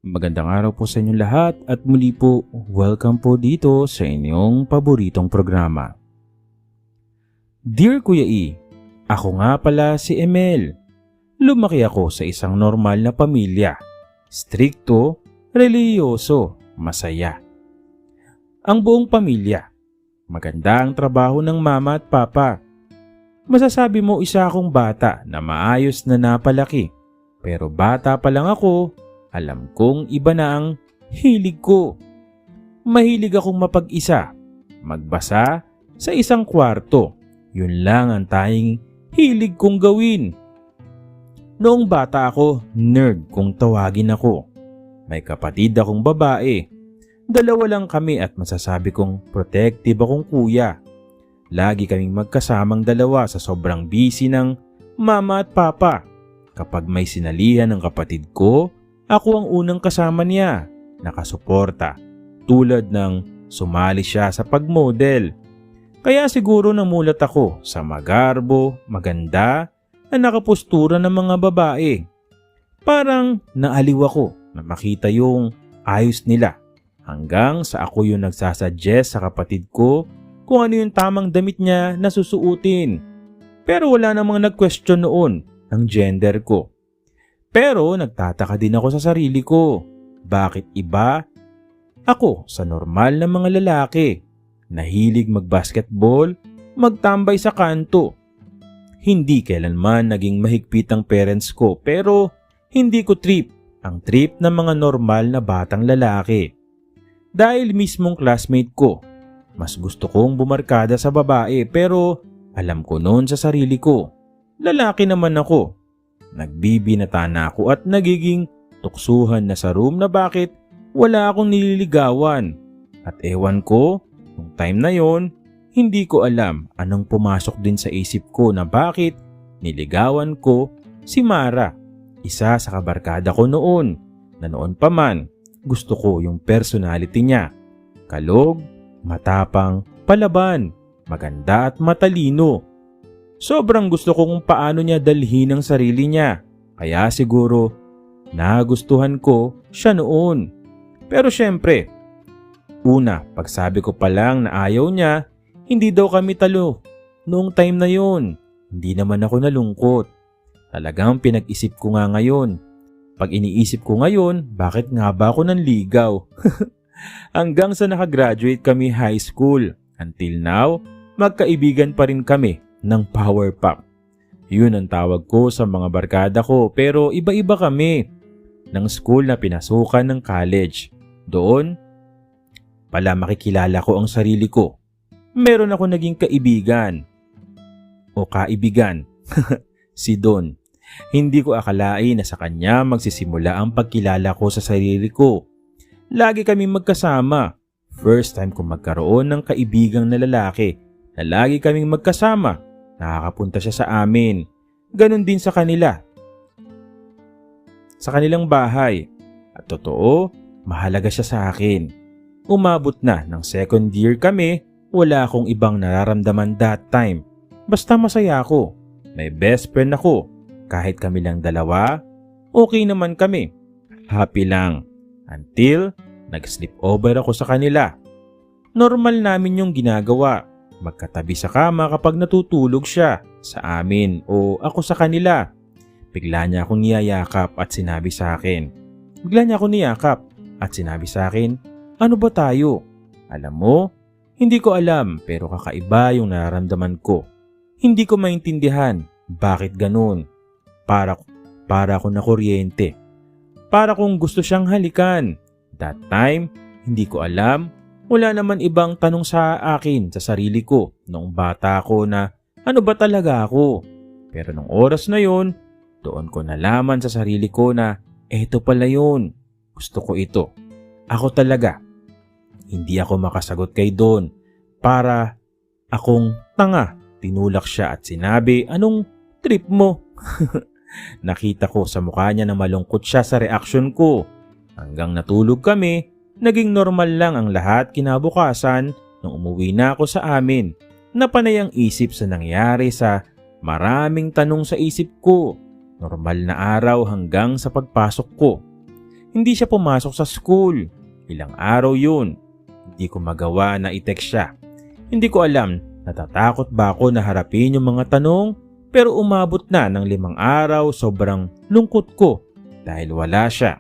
Magandang araw po sa inyong lahat at muli po, welcome po dito sa inyong paboritong programa. Dear Kuya E, ako nga pala si Emel. Lumaki ako sa isang normal na pamilya. Strikto, reliyoso, masaya. Ang buong pamilya. Maganda ang trabaho ng mama at papa. Masasabi mo isa akong bata na maayos na napalaki. Pero bata pa lang ako, alam kong iba na ang hilig ko. Mahilig akong mapag-isa, magbasa sa isang kwarto. Yun lang ang tanging hilig kong gawin. Noong bata ako, nerd kung tawagin ako. May kapatid akong babae. Dalawa lang kami at masasabi kong protective akong kuya. Lagi kaming magkasamang dalawa sa sobrang busy ng mama at papa. Kapag may sinalihan ng kapatid ko, ako ang unang kasama niya, nakasuporta, tulad ng sumali siya sa pagmodel. Kaya siguro namulat ako sa magarbo, maganda, na nakapustura ng mga babae. Parang naaliw ako na makita yung ayos nila hanggang sa ako yung nagsasuggest sa kapatid ko kung ano yung tamang damit niya na susuotin. Pero wala namang nag-question noon ng gender ko. Pero nagtataka din ako sa sarili ko. Bakit iba ako sa normal na mga lalaki? Nahilig mag-basketball, magtambay sa kanto. Hindi kailanman naging mahigpit ang parents ko pero hindi ko trip ang trip ng mga normal na batang lalaki. Dahil mismong classmate ko, mas gusto kong bumarkada sa babae pero alam ko noon sa sarili ko. Lalaki naman ako. Nagbibinata na ako at nagiging tuksuhan na sa room na bakit wala akong nililigawan. At ewan ko, nung time na yon, hindi ko alam anong pumasok din sa isip ko na bakit niligawan ko si Mara. Isa sa kabarkada ko noon, na noon pa man gusto ko yung personality niya. Kalog, matapang, palaban, maganda at matalino. Sobrang gusto ko kung paano niya dalhin ang sarili niya. Kaya siguro nagustuhan ko siya noon. Pero syempre, una, pagsabi ko pa lang na ayaw niya, hindi daw kami talo. Noong time na yon, hindi naman ako nalungkot. Talagang pinag-isip ko nga ngayon. Pag iniisip ko ngayon, bakit nga ba ako nanligaw? Hanggang sa nakagraduate kami high school. Until now, magkaibigan pa rin kami ng power pop. Yun ang tawag ko sa mga barkada ko pero iba-iba kami ng school na pinasukan ng college. Doon pala makikilala ko ang sarili ko. Meron ako naging kaibigan o kaibigan, si Don. Hindi ko akalain na sa kanya magsisimula ang pagkilala ko sa sarili ko. Lagi kami magkasama. First time ko magkaroon ng kaibigang na lalaki na lagi kaming magkasama. Nakakapunta siya sa amin. Ganon din sa kanila. Sa kanilang bahay. At totoo, mahalaga siya sa akin. Umabot na ng second year kami, wala akong ibang nararamdaman that time. Basta masaya ako. May best friend ako. Kahit kami lang dalawa, okay naman kami. Happy lang. Until nag-sleep over ako sa kanila. Normal namin yung ginagawa. Magkatabi sa kama kapag natutulog siya sa amin o ako sa kanila. Bigla niya akong niyayakap at sinabi sa akin. Ano ba tayo? Alam mo, hindi ko alam pero kakaiba yung nararamdaman ko. Hindi ko maintindihan bakit ganun. Para ako na kuryente. Para kung gusto siyang halikan. That time, hindi ko alam. Wala naman ibang tanong sa akin sa sarili ko noong bata ako na ano ba talaga ako. Pero nung oras na yon, doon ko nalaman sa sarili ko na eto pala yun. Gusto ko ito. Ako talaga. Hindi ako makasagot kay Don. Para akong tanga. Tinulak siya at sinabi, anong trip mo? Nakita ko sa mukha niya na malungkot siya sa reaksyon ko. Hanggang natulog kami. Naging normal lang ang lahat kinabukasan nung umuwi na ako sa amin. Napanay ang isip sa nangyari sa maraming tanong sa isip ko. Normal na araw hanggang sa pagpasok ko. hindi siya pumasok sa school. Ilang araw yun. Hindi ko magawa na i-text siya. Hindi ko alam, natatakot ba ako na harapin yung mga tanong, pero umabot na ng 5 araw, sobrang lungkot ko dahil wala siya.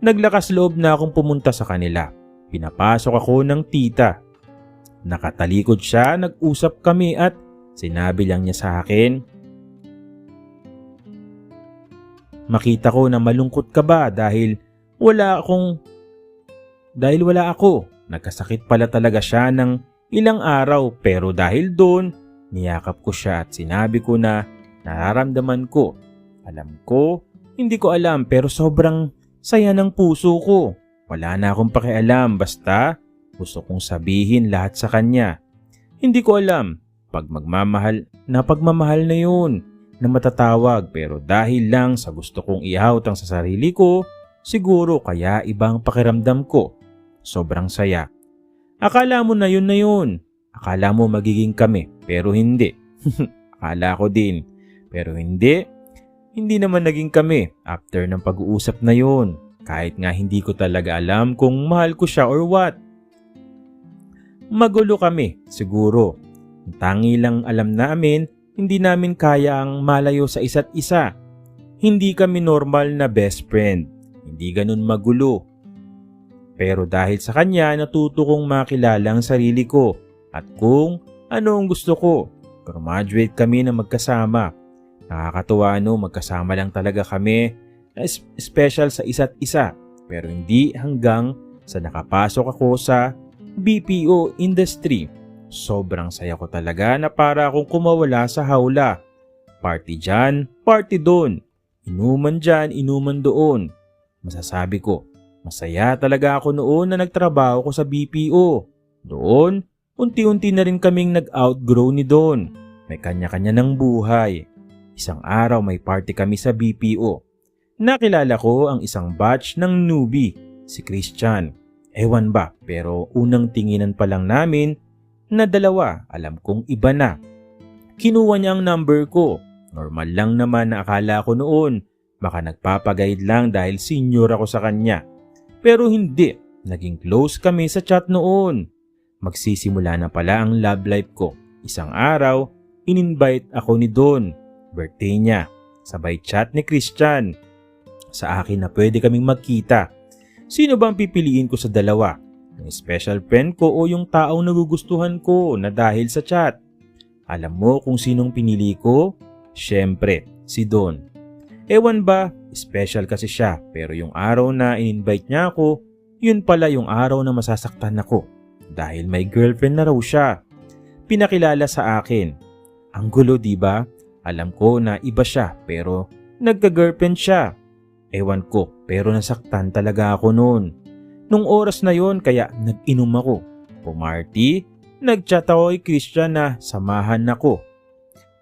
Naglakas loob na akong pumunta sa kanila. Pinapasok ako ng tita. Nakatalikod siya, nag-usap kami at sinabi lang niya sa akin, "Makita ko na malungkot ka ba dahil wala ako. Nagkasakit pala talaga siya ng ilang araw, pero dahil doon, niyakap ko siya at sinabi ko na nararamdaman ko. Alam ko, hindi ko alam pero sobrang saya ng puso ko. Wala na akong pakialam, basta gusto kong sabihin lahat sa kanya. Hindi ko alam, pagmamahal na yun na matatawag, pero dahil lang sa gusto kong ihautang sa sarili ko, siguro kaya ibang pakiramdam ko. Sobrang saya. Akala mo na yun. Akala mo magiging kami, pero hindi." Akala ko din, pero hindi. Hindi naman naging kami after ng pag-uusap na yun. Kahit nga hindi ko talaga alam kung mahal ko siya or what. Magulo kami, siguro. Ang tangi lang alam namin, hindi namin kaya ang malayo sa isa't isa. Hindi kami normal na best friend. Hindi ganun magulo. Pero dahil sa kanya, natuto kong makilala ang sarili ko at kung ano ang gusto ko. Graduate kami na magkasama. Nakakatuwa magkasama lang talaga kami, special sa isa't isa. Pero hindi hanggang sa nakapasok ako sa BPO industry. Sobrang saya ko talaga na para akong kumawala sa hawla. Party dyan, party doon. Inuman dyan, inuman doon. Masasabi ko, masaya talaga ako noon na nagtrabaho ko sa BPO. Doon, unti-unti na rin kaming nag-outgrow ni Don. May kanya-kanya ng buhay. Isang araw may party kami sa BPO. Nakilala ko ang isang batch ng newbie, si Christian. Ewan ba, pero unang tinginan pa lang namin na dalawa, alam kong iba na. Kinuha niya ang number ko. Normal lang naman na akala ko noon. Baka nagpapagayad lang dahil senior ako sa kanya. Pero hindi, naging close kami sa chat noon. Magsisimula na pala ang love life ko. Isang araw, in-invite ako ni Don. Birthday niya. Sabay chat ni Christian. Sa akin na pwede kaming magkita. Sino ba ang pipiliin ko sa dalawa? Yung special friend ko o yung taong nagugustuhan ko na dahil sa chat? Alam mo kung sinong pinili ko? Siyempre, si Don. Ewan ba, special kasi siya, pero yung araw na in-invite niya ako, yun pala yung araw na masasaktan ako dahil may girlfriend na raw siya. Pinakilala sa akin. Ang gulo, diba? Alam ko na iba siya pero nagka-girlfriend siya. Ewan ko, pero nasaktan talaga ako noon. Nung oras na yon kaya nag-inom ako. Pumarty, nag-chat ako kay Christian na samahan ako.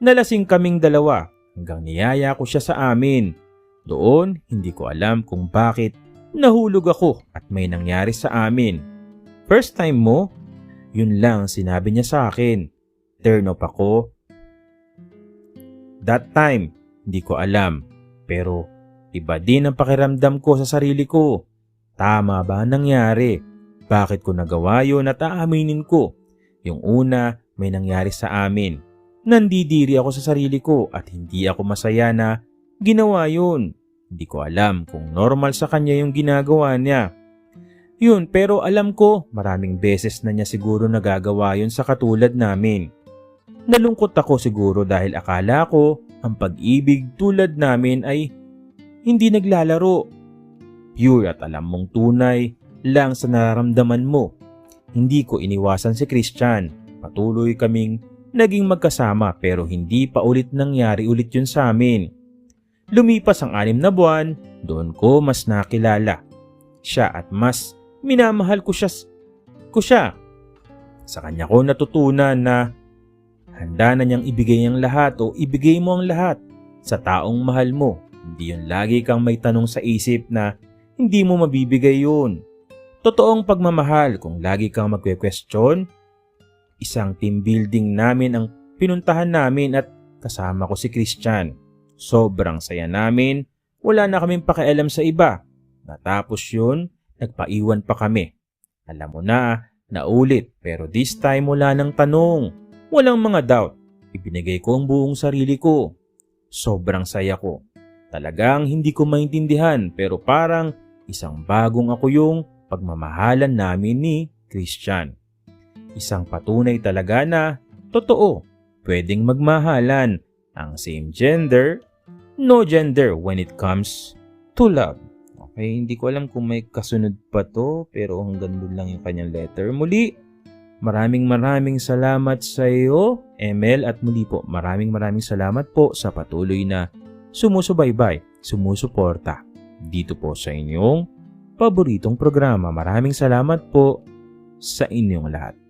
Nalasing kaming dalawa hanggang niyaya ko siya sa amin. Doon, hindi ko alam kung bakit nahulog ako at may nangyari sa amin. First time mo? Yun lang sinabi niya sa akin. Turn off ako. That time, hindi ko alam. Pero iba din ang pakiramdam ko sa sarili ko. Tama ba nangyari? Bakit ko nagawa yun at aaminin ko? Yung una, may nangyari sa amin. Nandidiri ako sa sarili ko at hindi ako masaya na ginawa yun. Hindi ko alam kung normal sa kanya yung ginagawa niya. Yun, pero alam ko maraming beses na niya siguro nagagawa yun sa katulad namin. Nalungkot ako siguro dahil akala ko ang pag-ibig tulad namin ay hindi naglalaro. Pure at alam mong tunay lang sa nararamdaman mo. Hindi ko iniwasan si Christian. Patuloy kaming naging magkasama pero hindi pa ulit nangyari ulit yun sa amin. Lumipas ang 6 na buwan, doon ko mas nakilala siya at mas minamahal ko siya. Sa kanya ko natutunan na handa na niyang ibigay ang lahat o ibigay mo ang lahat sa taong mahal mo. Hindi yun lagi kang may tanong sa isip na hindi mo mabibigay yun. Totoong pagmamahal kung lagi kang magkwe-question. Isang team building namin ang pinuntahan namin at kasama ko si Christian. Sobrang saya namin, wala na kaming pakialam sa iba. Natapos yun, nagpaiwan pa kami. Alam mo na, naulit pero this time wala nang tanong. Walang mga doubt. Ibinigay ko ang buong sarili ko. Sobrang saya ko. Talagang hindi ko maintindihan pero parang isang bagong ako yung pagmamahalan namin ni Christian. Isang patunay talaga na totoo, pwedeng magmahalan ang same gender, no gender when it comes to love. Okay, hindi ko alam kung may kasunod pa to pero hanggang doon lang yung kanyang letter. Muli, maraming salamat sa iyo, Emel, at muli po maraming salamat po sa patuloy na sumusubaybay, sumusuporta dito po sa inyong paboritong programa. Maraming salamat po sa inyong lahat.